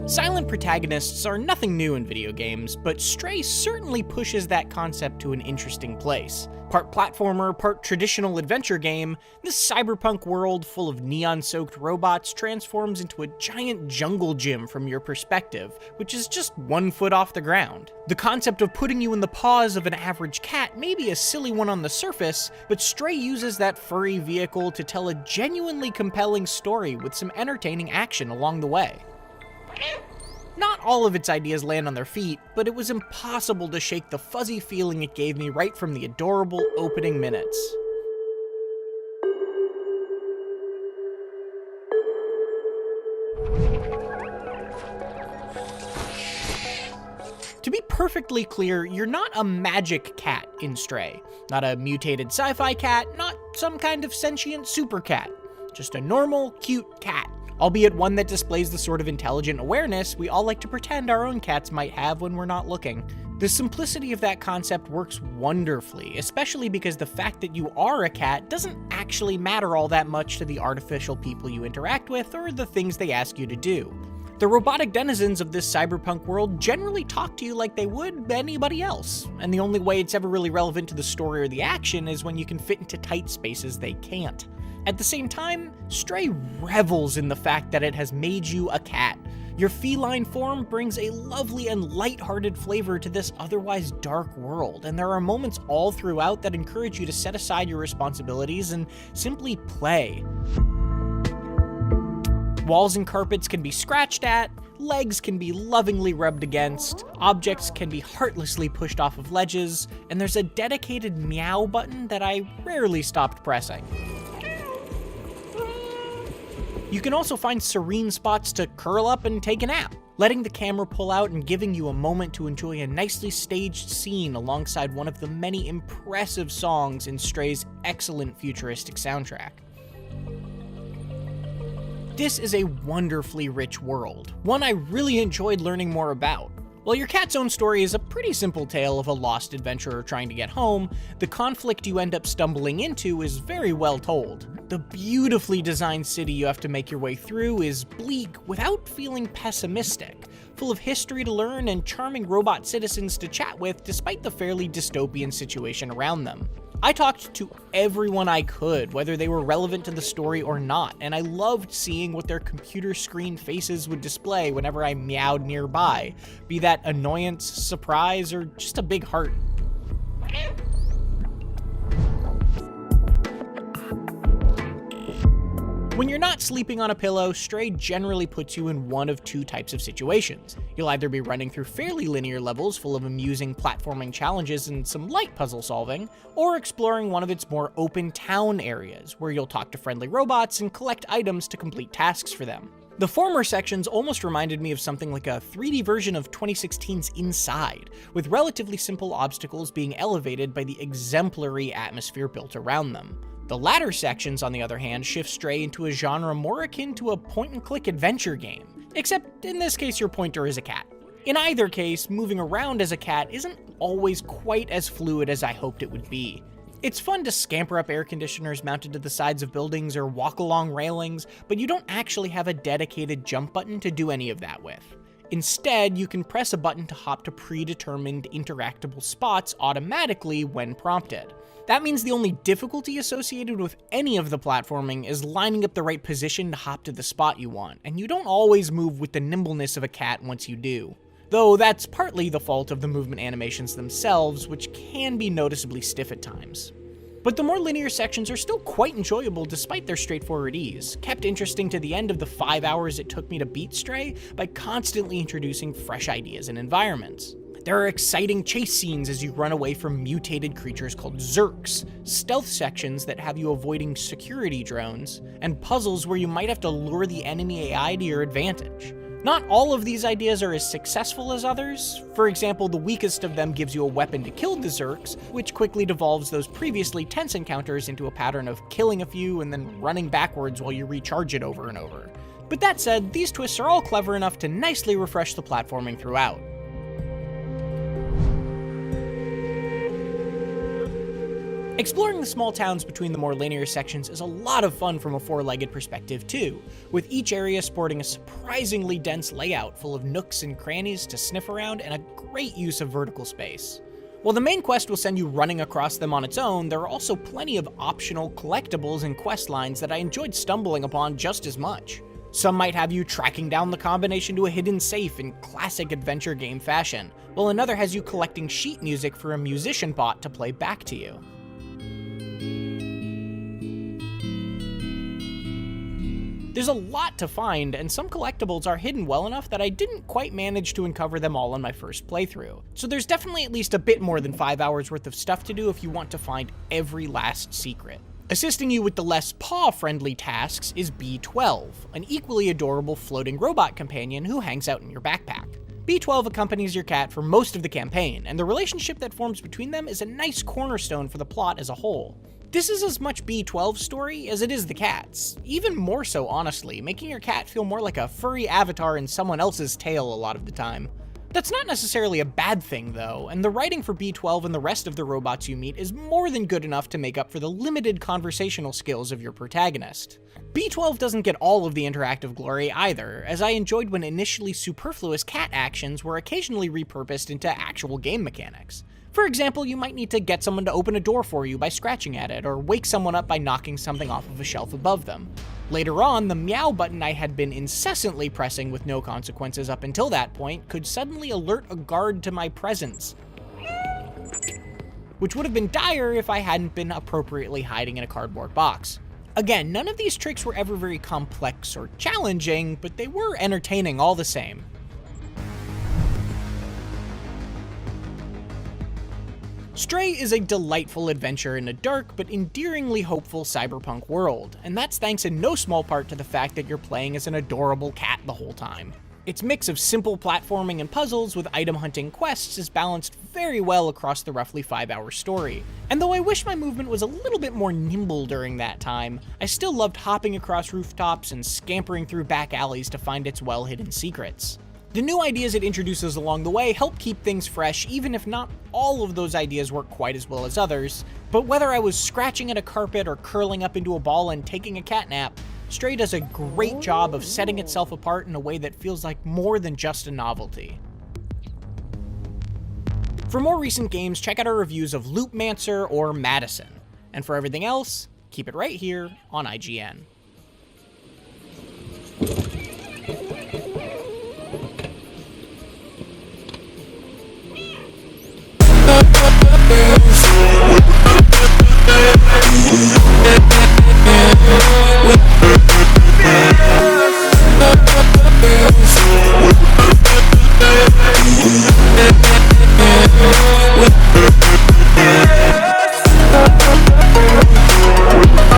Silent protagonists are nothing new in video games, but Stray certainly pushes that concept to an interesting place. Part platformer, part traditional adventure game, this cyberpunk world full of neon-soaked robots transforms into a giant jungle gym from your perspective, which is just 1 foot off the ground. The concept of putting you in the paws of an average cat may be a silly one on the surface, but Stray uses that furry vehicle to tell a genuinely compelling story with some entertaining action along the way. Not all of its ideas land on their feet, but it was impossible to shake the fuzzy feeling it gave me right from the adorable opening minutes. To be perfectly clear, you're not a magic cat in Stray. Not a mutated sci-fi cat, not some kind of sentient super cat. Just a normal, cute cat. Albeit one that displays the sort of intelligent awareness we all like to pretend our own cats might have when we're not looking. The simplicity of that concept works wonderfully, especially because the fact that you are a cat doesn't actually matter all that much to the artificial people you interact with or the things they ask you to do. The robotic denizens of this cyberpunk world generally talk to you like they would anybody else, and the only way it's ever really relevant to the story or the action is when you can fit into tight spaces they can't. At the same time, Stray revels in the fact that it has made you a cat. Your feline form brings a lovely and lighthearted flavor to this otherwise dark world, and there are moments all throughout that encourage you to set aside your responsibilities and simply play. Walls and carpets can be scratched at, legs can be lovingly rubbed against, objects can be heartlessly pushed off of ledges, and there's a dedicated meow button that I rarely stopped pressing. You can also find serene spots to curl up and take a nap, letting the camera pull out and giving you a moment to enjoy a nicely staged scene alongside one of the many impressive songs in Stray's excellent futuristic soundtrack. This is a wonderfully rich world, one I really enjoyed learning more about. While your cat's own story is a pretty simple tale of a lost adventurer trying to get home, the conflict you end up stumbling into is very well told. The beautifully designed city you have to make your way through is bleak without feeling pessimistic, full of history to learn and charming robot citizens to chat with despite the fairly dystopian situation around them. I talked to everyone I could, whether they were relevant to the story or not, and I loved seeing what their computer screen faces would display whenever I meowed nearby, be that annoyance, surprise, or just a big heart. When you're not sleeping on a pillow, Stray generally puts you in one of two types of situations. You'll either be running through fairly linear levels full of amusing platforming challenges and some light puzzle solving, or exploring one of its more open town areas, where you'll talk to friendly robots and collect items to complete tasks for them. The former sections almost reminded me of something like a 3D version of 2016's Inside, with relatively simple obstacles being elevated by the exemplary atmosphere built around them. The latter sections, on the other hand, shift Stray into a genre more akin to a point-and-click adventure game, except in this case your pointer is a cat. In either case, moving around as a cat isn't always quite as fluid as I hoped it would be. It's fun to scamper up air conditioners mounted to the sides of buildings or walk along railings, but you don't actually have a dedicated jump button to do any of that with. Instead, you can press a button to hop to predetermined interactable spots automatically when prompted. That means the only difficulty associated with any of the platforming is lining up the right position to hop to the spot you want, and you don't always move with the nimbleness of a cat once you do. Though that's partly the fault of the movement animations themselves, which can be noticeably stiff at times. But the more linear sections are still quite enjoyable despite their straightforward ease, kept interesting to the end of the 5 hours it took me to beat Stray by constantly introducing fresh ideas and environments. There are exciting chase scenes as you run away from mutated creatures called Zerks, stealth sections that have you avoiding security drones, and puzzles where you might have to lure the enemy AI to your advantage. Not all of these ideas are as successful as others. For example, the weakest of them gives you a weapon to kill the Zerks, which quickly devolves those previously tense encounters into a pattern of killing a few and then running backwards while you recharge it over and over. But that said, these twists are all clever enough to nicely refresh the platforming throughout. Exploring the small towns between the more linear sections is a lot of fun from a four-legged perspective too, with each area sporting a surprisingly dense layout full of nooks and crannies to sniff around and a great use of vertical space. While the main quest will send you running across them on its own, there are also plenty of optional collectibles and quest lines that I enjoyed stumbling upon just as much. Some might have you tracking down the combination to a hidden safe in classic adventure game fashion, while another has you collecting sheet music for a musician bot to play back to you. There's a lot to find, and some collectibles are hidden well enough that I didn't quite manage to uncover them all on my first playthrough. So there's definitely at least a bit more than 5 hours worth of stuff to do if you want to find every last secret. Assisting you with the less paw-friendly tasks is BlueTwelve, an equally adorable floating robot companion who hangs out in your backpack. BlueTwelve accompanies your cat for most of the campaign, and the relationship that forms between them is a nice cornerstone for the plot as a whole. This is as much BlueTwelve's story as it is the cat's, even more so honestly, making your cat feel more like a furry avatar in someone else's tail a lot of the time. That's not necessarily a bad thing though, and the writing for BlueTwelve and the rest of the robots you meet is more than good enough to make up for the limited conversational skills of your protagonist. BlueTwelve doesn't get all of the interactive glory either, as I enjoyed when initially superfluous cat actions were occasionally repurposed into actual game mechanics. For example, you might need to get someone to open a door for you by scratching at it, or wake someone up by knocking something off of a shelf above them. Later on, the meow button I had been incessantly pressing with no consequences up until that point could suddenly alert a guard to my presence, which would have been dire if I hadn't been appropriately hiding in a cardboard box. Again, none of these tricks were ever very complex or challenging, but they were entertaining all the same. Stray is a delightful adventure in a dark but endearingly hopeful cyberpunk world, and that's thanks in no small part to the fact that you're playing as an adorable cat the whole time. Its mix of simple platforming and puzzles with item hunting quests is balanced very well across the roughly 5-hour story, and though I wish my movement was a little bit more nimble during that time, I still loved hopping across rooftops and scampering through back alleys to find its well-hidden secrets. The new ideas it introduces along the way help keep things fresh, even if not all of those ideas work quite as well as others. But whether I was scratching at a carpet or curling up into a ball and taking a cat nap, Stray does a great job of setting itself apart in a way that feels like more than just a novelty. For more recent games, check out our reviews of Loopmancer or Madison. And for everything else, keep it right here on IGN. Yeah.